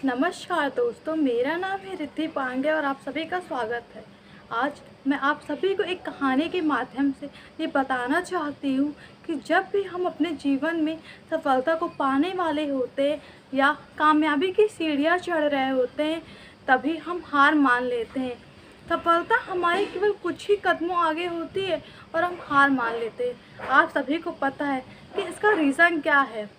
नमस्कार दोस्तों, मेरा नाम है रिद्धि पांडे और आप सभी का स्वागत है। आज मैं आप सभी को एक कहानी के माध्यम से ये बताना चाहती हूँ कि जब भी हम अपने जीवन में सफलता को पाने वाले होते हैं या कामयाबी की सीढ़ियाँ चढ़ रहे होते हैं, तभी हम हार मान लेते हैं। सफलता हमारे केवल कुछ ही कदमों आगे होती है और हम हार मान लेते हैं। आप सभी को पता है कि इसका रीज़न क्या है।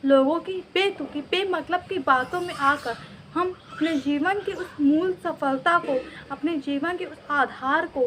लोगों की बेतुकी बेमतलब की बातों में आकर हम अपने जीवन की उस मूल सफलता को, अपने जीवन के उस आधार को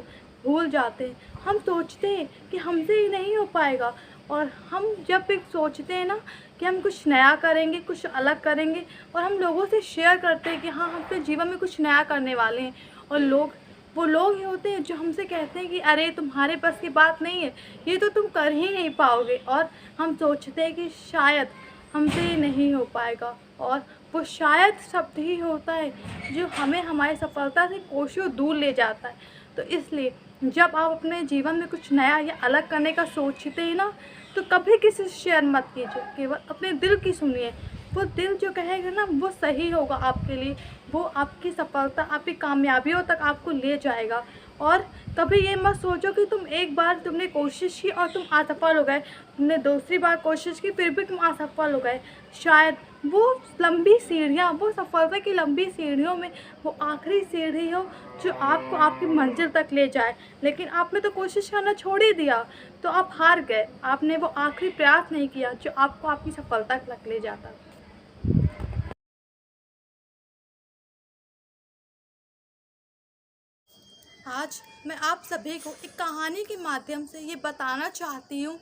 भूल जाते हैं। हम सोचते हैं कि हमसे ही नहीं हो पाएगा, और हम जब भी सोचते हैं ना कि हम कुछ नया करेंगे, कुछ अलग करेंगे, और हम लोगों से शेयर करते हैं कि हाँ, हम अपने जीवन में कुछ नया करने वाले हैं, और वो लोग ही होते हैं जो हमसे कहते हैं कि अरे तुम्हारे बस की बात नहीं है, ये तो तुम कर ही नहीं पाओगे। और हम सोचते हैं कि शायद हमसे ये नहीं हो पाएगा, और वो शायद शब्द ही होता है जो हमें हमारी सफलता से कोसों दूर ले जाता है। तो इसलिए जब आप अपने जीवन में कुछ नया या अलग करने का सोचते हैं ना, तो कभी किसी से शेयर मत कीजिए, केवल अपने दिल की सुनिए। वो दिल जो कहेगा ना, वो सही होगा आपके लिए, वो आपकी सफलता, आपकी कामयाबियों तक आपको ले जाएगा। और कभी ये मत सोचो कि तुम एक बार तुमने कोशिश की और तुम असफल हो गए, तुमने दूसरी बार कोशिश की फिर भी तुम असफल हो गए। शायद वो लंबी सीढ़ियाँ, वो सफलता की लंबी सीढ़ियों में वो आखिरी सीढ़ी हो जो आपको आपकी मंजिल तक ले जाए। लेकिन आपने तो कोशिश करना छोड़ ही दिया, तो आप हार गए। आपने वो आखिरी प्रयास नहीं किया जो आपको आपकी सफलता तक ले जाता। आज मैं आप सभी को एक कहानी के माध्यम से ये बताना चाहती हूँ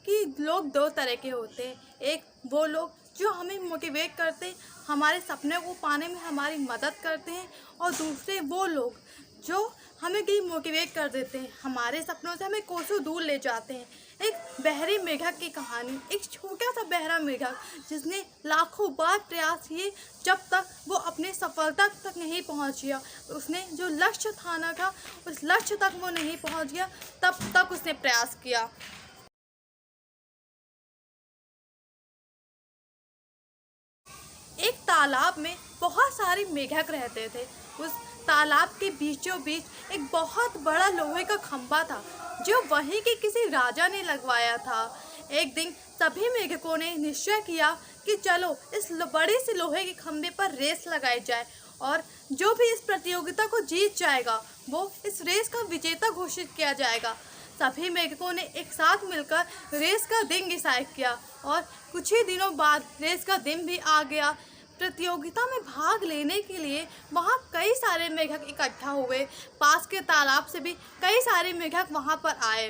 कि लोग दो तरह के होते हैं। एक वो लोग जो हमें मोटिवेट करते, हमारे सपने को पाने में हमारी मदद करते हैं, और दूसरे वो लोग जो हमें डिमोटिवेट कर देते हैं, हमारे सपनों से हमें कोसों दूर ले जाते हैं। एक बहरे मेढक की कहानी। एक छोटा सा बहरा मेढक जिसने लाखों बार प्रयास किए, जब तक वो अपने सफलता तक नहीं पहुंच गया, उसने जो लक्ष्य ठाना था उस लक्ष्य तक वो नहीं पहुंच गया, तब तक उसने प्रयास किया। एक तालाब में बहुत सारे मेढक रहते थे। उस तालाब के बीचों बीच एक बहुत बड़ा लोहे का खंभा था जो वहीं के किसी राजा ने लगवाया था। एक दिन सभी मेढकों ने निश्चय किया कि चलो इस बड़े से लोहे के खंभे पर रेस लगाई जाए, और जो भी इस प्रतियोगिता को जीत जाएगा वो इस रेस का विजेता घोषित किया जाएगा। सभी मेढकों ने एक साथ मिलकर रेस का दिन डिसाइड किया, और कुछ ही दिनों बाद रेस का दिन भी आ गया। प्रतियोगिता में भाग लेने के लिए वहाँ कई सारे मेढक इकट्ठा हुए। पास के तालाब से भी कई सारे मेढक वहाँ पर आए।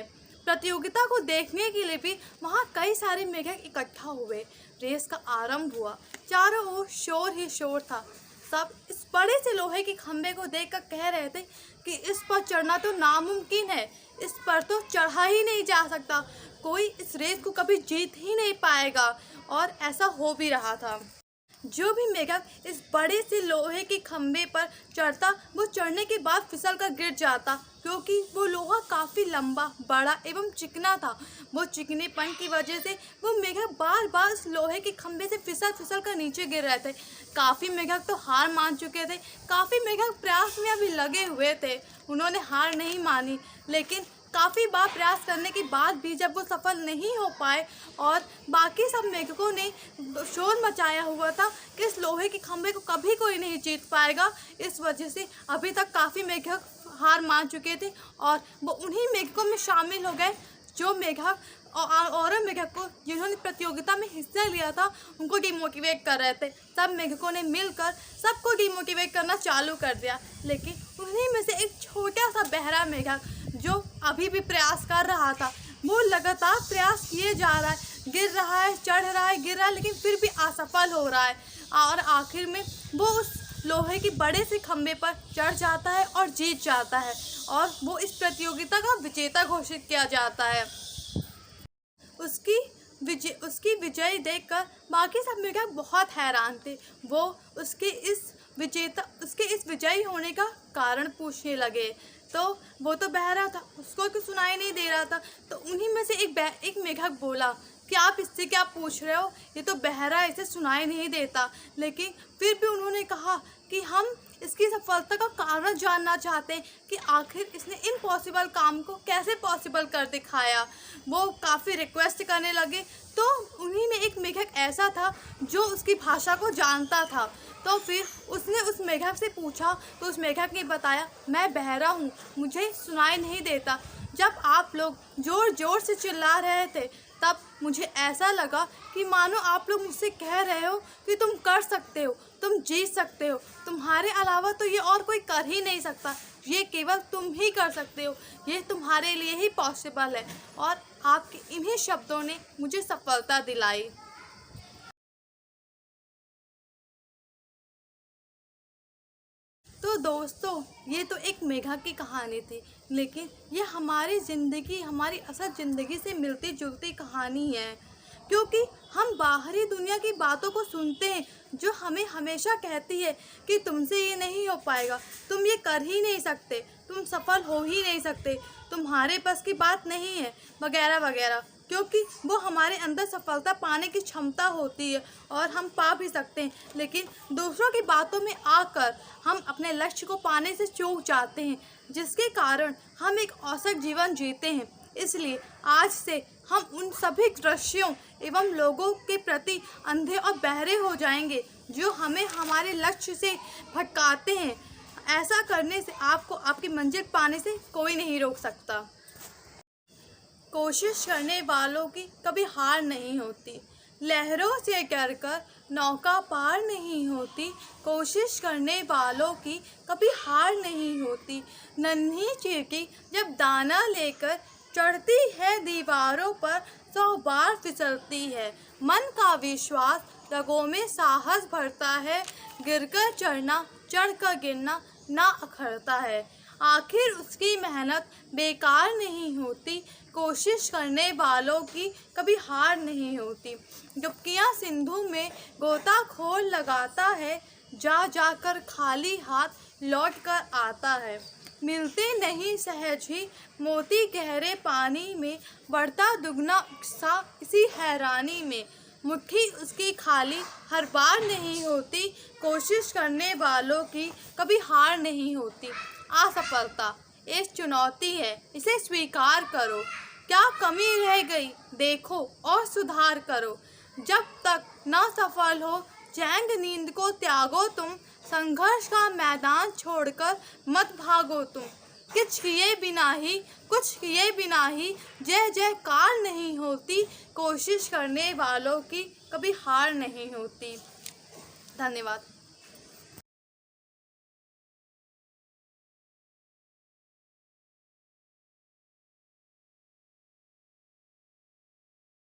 प्रतियोगिता को देखने के लिए भी वहाँ कई सारे मेढक इकट्ठा हुए। रेस का आरंभ हुआ। चारों ओर शोर ही शोर था। सब इस बड़े से लोहे के खंभे को देखकर कह रहे थे कि इस पर चढ़ना तो नामुमकिन है, इस पर तो चढ़ा ही नहीं जा सकता, कोई इस रेस को कभी जीत ही नहीं पाएगा। और ऐसा हो भी रहा था। जो भी मेढक इस बड़े से लोहे के खंभे पर चढ़ता, वो चढ़ने के बाद फिसल कर गिर जाता, क्योंकि वो लोहा काफ़ी लंबा, बड़ा एवं चिकना था। वो चिकनेपन की वजह से वो मेढक बार बार उस लोहे के खंभे से फिसल फिसल कर नीचे गिर रहे थे। काफ़ी मेढक तो हार मान चुके थे, काफ़ी मेढक प्रयास में अभी लगे हुए थे, उन्होंने हार नहीं मानी। लेकिन काफ़ी बार प्रयास करने के बाद भी जब वो सफल नहीं हो पाए, और बाकी सब मेढकों ने शोर मचाया हुआ था कि इस लोहे के खंभे को कभी कोई नहीं जीत पाएगा, इस वजह से अभी तक काफ़ी मेढक हार मान चुके थे, और वो उन्हीं मेढकों में शामिल हो गए जो मेढक और मेढक को जिन्होंने प्रतियोगिता में हिस्सा लिया था उनको डिमोटिवेट कर रहे थे। सब मेढकों ने मिलकर सबको डिमोटिवेट करना चालू कर दिया। लेकिन उन्हीं में से एक छोटा सा बहरा मेढक जो अभी भी प्रयास कर रहा था, वो लगातार प्रयास किए जा रहा है, गिर रहा है, चढ़ रहा है, गिर रहा है, लेकिन फिर भी असफल हो रहा है। और आखिर में वो उस लोहे के बड़े से खंभे पर चढ़ जाता है और जीत जाता है, और वो इस प्रतियोगिता का विजेता घोषित किया जाता है। उसकी विजय देखकर बाकी सब मेढक बहुत हैरान थे। वो उसके इस विजयी होने का कारण पूछने लगे। तो वो तो बहरा था, उसको कुछ सुनाई नहीं दे रहा था। तो उन्हीं में से एक मेढक बोला कि आप इससे क्या पूछ रहे हो, ये तो बहरा है, इसे सुनाई नहीं देता। लेकिन फिर भी उन्होंने कहा कि हम इसकी सफलता का कारण जानना चाहते हैं कि आखिर इसने इम्पॉसिबल काम को कैसे पॉसिबल कर दिखाया। वो काफ़ी रिक्वेस्ट करने लगे। तो उन्हीं में एक मेढक ऐसा था जो उसकी भाषा को जानता था। तो फिर उसने उस मेढक से पूछा, तो उस मेढक ने बताया, मैं बहरा हूँ, मुझे सुनाई नहीं देता। जब आप लोग ज़ोर ज़ोर से चिल्ला रहे थे तब मुझे ऐसा लगा कि मानो आप लोग मुझसे कह रहे हो कि तुम कर सकते हो, तुम जीत सकते हो, तुम्हारे अलावा तो ये और कोई कर ही नहीं सकता, ये केवल तुम ही कर सकते हो, ये तुम्हारे लिए ही पॉसिबल है। और आपके इन्हीं शब्दों ने मुझे सफलता दिलाई। तो दोस्तों, ये तो एक मेघा की कहानी थी, लेकिन ये हमारी ज़िंदगी, हमारी असल ज़िंदगी से मिलती जुलती कहानी है। क्योंकि हम बाहरी दुनिया की बातों को सुनते हैं जो हमें हमेशा कहती है कि तुमसे ये नहीं हो पाएगा, तुम ये कर ही नहीं सकते, तुम सफल हो ही नहीं सकते, तुम्हारे बस की बात नहीं है, वगैरह वगैरह। क्योंकि वो हमारे अंदर सफलता पाने की क्षमता होती है और हम पा भी सकते हैं, लेकिन दूसरों की बातों में आकर हम अपने लक्ष्य को पाने से चूक जाते हैं, जिसके कारण हम एक औसत जीवन जीते हैं। इसलिए आज से हम उन सभी दृश्यों एवं लोगों के प्रति अंधे और बहरे हो जाएंगे जो हमें हमारे लक्ष्य से भटकाते हैं। ऐसा करने से आपको आपकी मंजिल पाने से कोई नहीं रोक सकता। कोशिश करने वालों की कभी हार नहीं होती, लहरों से डरकर नौका पार नहीं होती। कोशिश करने वालों की कभी हार नहीं होती। नन्ही चींटी जब दाना लेकर चढ़ती है दीवारों पर 100 बार फिसलती है। मन का विश्वास रगों में साहस भरता है, गिरकर चढ़ना चढ़कर गिरना ना अखरता है। आखिर उसकी मेहनत बेकार नहीं होती, कोशिश करने वालों की कभी हार नहीं होती। डुबकियाँ सिंधु में गोताखोर लगाता है, जा जाकर खाली हाथ लौट कर आता है। मिलते नहीं सहज ही मोती गहरे पानी में, बढ़ता दुगना उत्साह इसी हैरानी में। मुट्ठी उसकी खाली हर बार नहीं होती, कोशिश करने वालों की कभी हार नहीं होती। असफलता एक चुनौती है, इसे स्वीकार करो। क्या कमी रह गई देखो और सुधार करो। जब तक न सफल हो चैन नींद को त्यागो तुम, संघर्ष का मैदान छोड़कर मत भागो तुम। कुछ किए बिना ही जय जयकार नहीं होती, कोशिश करने वालों की कभी हार नहीं होती। धन्यवाद।